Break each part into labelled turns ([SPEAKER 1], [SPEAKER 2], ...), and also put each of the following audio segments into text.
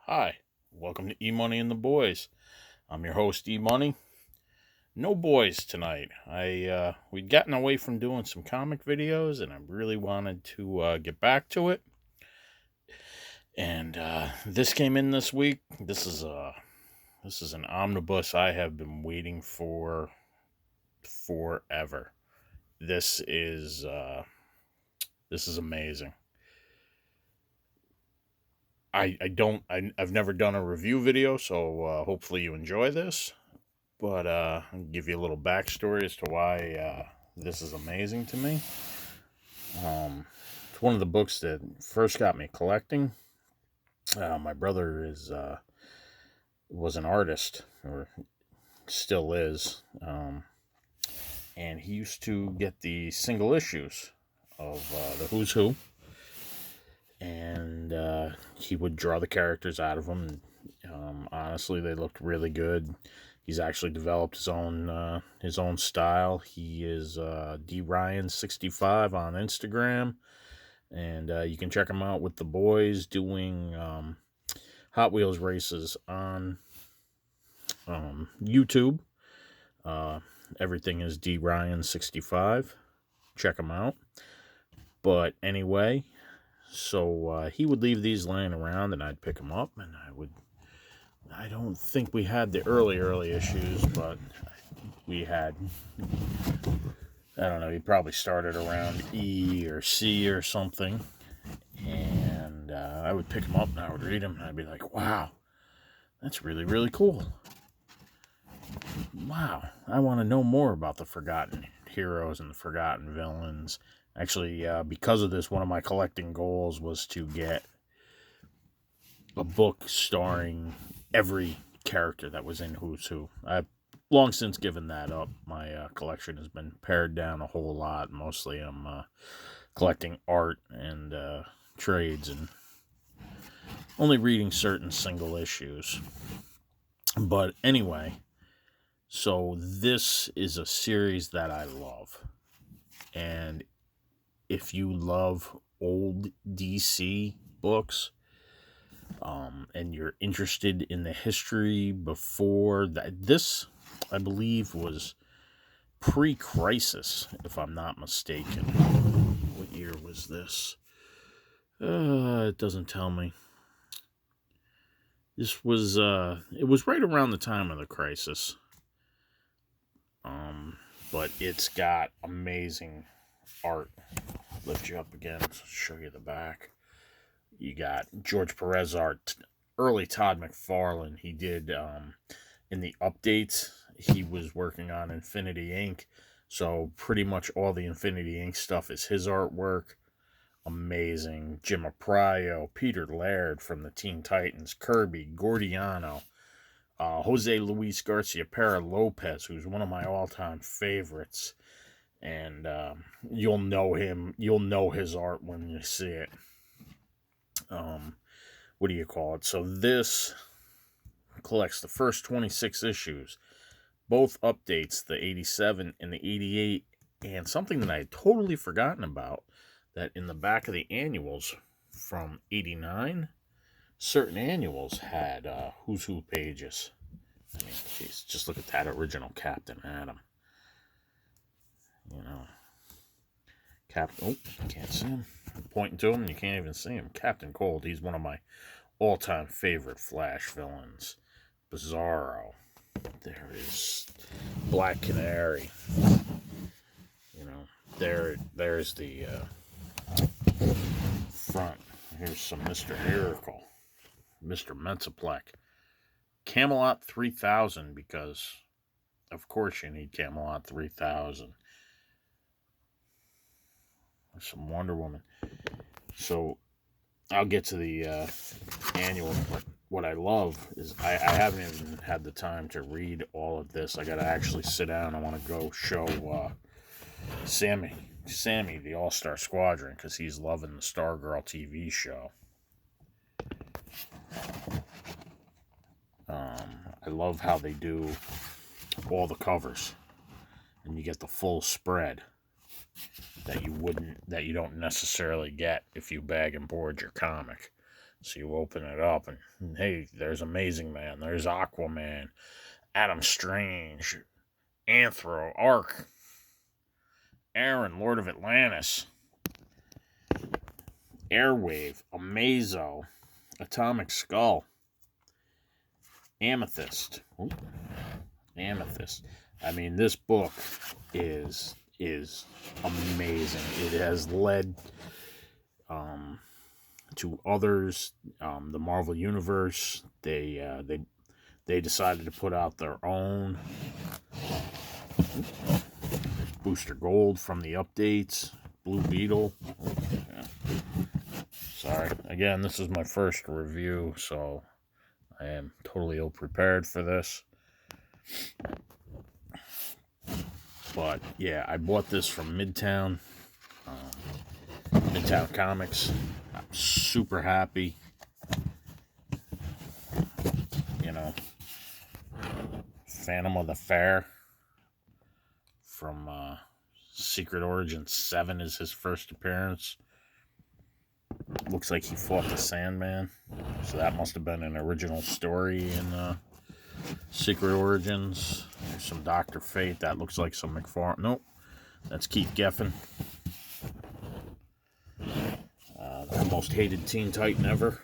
[SPEAKER 1] Hi, welcome to E-Money and the Boys. I'm your host, E-Money. No boys tonight. We'd gotten away from doing some comic videos, and I really wanted to get back to it. And this came in this week. This is an omnibus I have been waiting for forever. This is amazing. I've never done a review video, so hopefully you enjoy this. But I'll give you a little backstory as to why this is amazing to me. It's one of the books that first got me collecting. My brother was an artist, or still is, and he used to get the single issues of the Who's Who, and he would draw the characters out of them. Honestly, they looked really good. He's actually developed his own style. He is DRyan65 on Instagram, and you can check him out with the boys doing Hot Wheels races on YouTube. Everything is DRyan65. Check him out. But anyway, so he would leave these laying around, and I'd pick them up, and I don't think we had the early issues, but we had, I don't know, he probably started around E or C or something, and I would pick him up and I would read him, and I'd be like, wow, that's really, really cool. Wow, I want to know more about the forgotten heroes and the forgotten villains. Actually, because of this, one of my collecting goals was to get a book starring every character that was in Who's Who. I've long since given that up. My collection has been pared down a whole lot. Mostly I'm collecting art and trades and only reading certain single issues. But anyway, so this is a series that I love. And if you love old DC books, and you're interested in the history before that, this, I believe, was pre-Crisis, if I'm not mistaken. What year was this? It doesn't tell me. This was, it was right around the time of the Crisis. But it's got amazing art. Lift you up again, show you the back. You got George Perez art, early Todd McFarlane. He did, in the updates, he was working on Infinity Inc. So pretty much all the Infinity Inc. stuff is his artwork. Amazing. Jim Aprio, Peter Laird from the Teen Titans, Kirby, Gordiano, Jose Luis Garcia Pera Lopez, who's one of my all-time favorites. And you'll know him. You'll know his art when you see it. What do you call it? So this collects the first 26 issues, both updates, the 87 and the 88, and something that I had totally forgotten about, that in the back of the annuals from 89, certain annuals had Who's Who pages. I mean, geez, just look at that original Captain Atom. You know, you can't see him. I'm pointing to him, and you can't even see him. Captain Cold, he's one of my all-time favorite Flash villains. Bizarro. There is Black Canary. You know, there's the front. Here's some Mr. Miracle, Mr. Mensaplex, Camelot 3000, because of course you need Camelot 3000. There's some Wonder Woman. So I'll get to the annual, but what I love is I haven't even had the time to read all of this. I got to actually sit down. I want to go show Sammy, the All-Star Squadron, because he's loving the Stargirl TV show. I love how they do all the covers, and you get the full spread that you don't necessarily get if you bag and board your comic. So you open it up, and hey, there's Amazing Man, there's Aquaman, Adam Strange, Anthro, Ark, Aaron, Lord of Atlantis, Airwave, Amazo, Atomic Skull, Amethyst. Ooh, Amethyst. I mean, this book is amazing. It has led to others. The Marvel Universe. They decided to put out their own. Booster Gold from the updates. Blue Beetle. Yeah. Sorry. Again, this is my first review, so I am totally ill-prepared for this. But, yeah, I bought this from Midtown. Midtown Comics. I'm super happy. You know, Phantom of the Fair from Secret Origin 7 is his first appearance. Looks like he fought the Sandman. So that must have been an original story in Secret Origins. There's some Dr. Fate. That looks like some McFarlane. Nope. That's Keith Geffen. The most hated Teen Titan ever.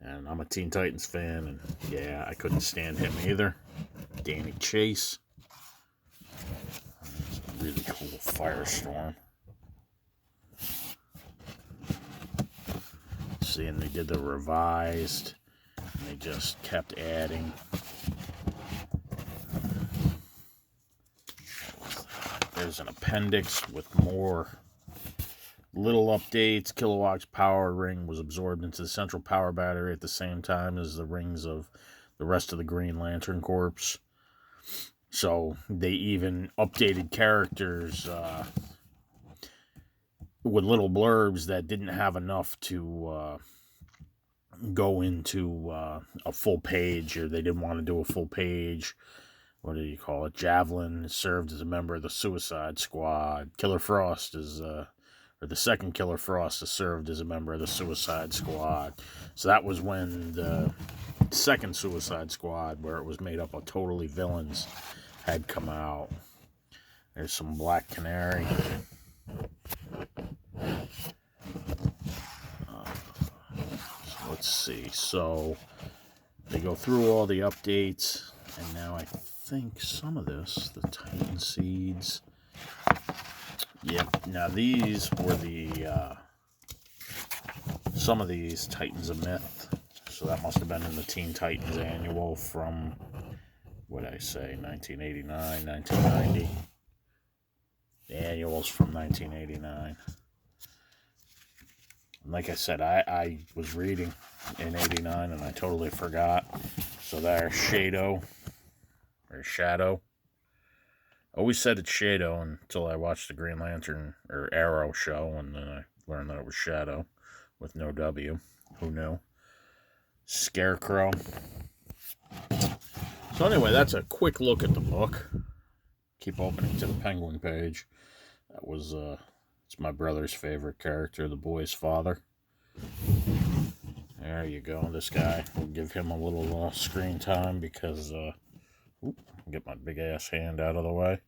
[SPEAKER 1] And I'm a Teen Titans fan. And yeah, I couldn't stand him either. Danny Chase. It's a really cool Firestorm. See, and they did the revised. And they just kept adding. There's an appendix with more little updates. Kilowog's power ring was absorbed into the central power battery at the same time as the rings of the rest of the Green Lantern Corps. So they even updated characters with little blurbs that didn't have enough to go into a full page, or they didn't want to do a full page. What do you call it? Javelin served as a member of the Suicide Squad. Killer Frost is, or the second Killer Frost has served as a member of the Suicide Squad. So that was when the second Suicide Squad, where it was made up of totally villains, had come out. There's some Black Canary. Let's see. So they go through all the updates, and now I think some of this, the Titan Seeds. Yep. Now these were the some of these Titans of Myth. So that must have been in the Teen Titans annual from, what did I say, 1989, 1990. The annual's from 1989. And like I said, I was reading in 89 and I totally forgot. So there's Shadow. Or Shadow. Always said it's Shadow until I watched the Green Lantern or Arrow show, and then I learned that it was Shadow with no W. Who knew? Scarecrow. So anyway, that's a quick look at the book. Keep opening to the Penguin page. That was it's my brother's favorite character, the boy's father. There you go. This guy, we'll give him a little screen time because get my big ass hand out of the way.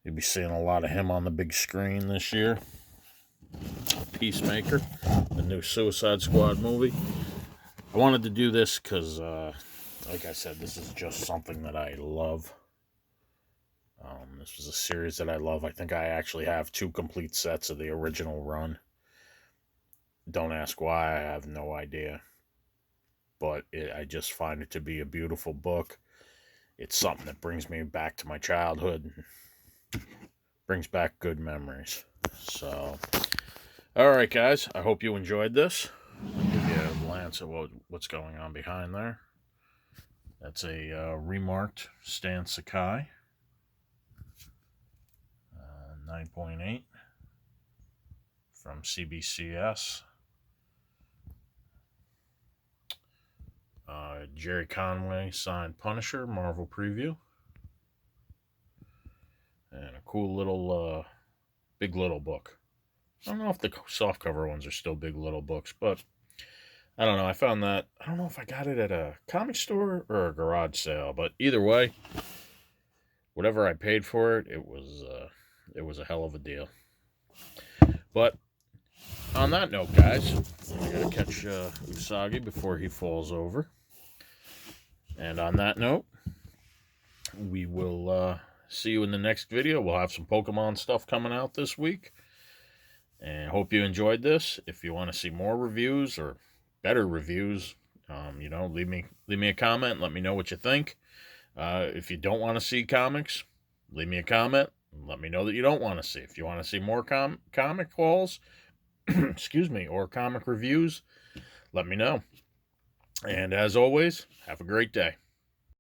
[SPEAKER 1] You'll be seeing a lot of him on the big screen this year. Peacemaker, the new Suicide Squad movie. I wanted to do this because, like I said, this is just something that I love. This was a series that I love. I think I actually have 2 complete sets of the original run. Don't ask why, I have no idea. But I just find it to be a beautiful book. It's something that brings me back to my childhood. Brings back good memories. So, alright guys, I hope you enjoyed this. I'll give you a glance at what's going on behind there. That's a remarked Stan Sakai. 9.8 from CBCS. Jerry Conway signed Punisher, Marvel Preview. And a cool little, big little book. I don't know if the softcover ones are still Big Little books, but I don't know. I found that, I don't know if I got it at a comic store or a garage sale, but either way, whatever I paid for it, it was a hell of a deal. But on that note, guys, I gotta catch Usagi before he falls over. And on that note, we will see you in the next video. We'll have some Pokemon stuff coming out this week. And hope you enjoyed this. If you want to see more reviews or better reviews, leave me a comment. Let me know what you think. If you don't want to see comics, leave me a comment. Let me know that you don't want to see. If you want to see more comic hauls, excuse me, or comic reviews, let me know. And as always, have a great day.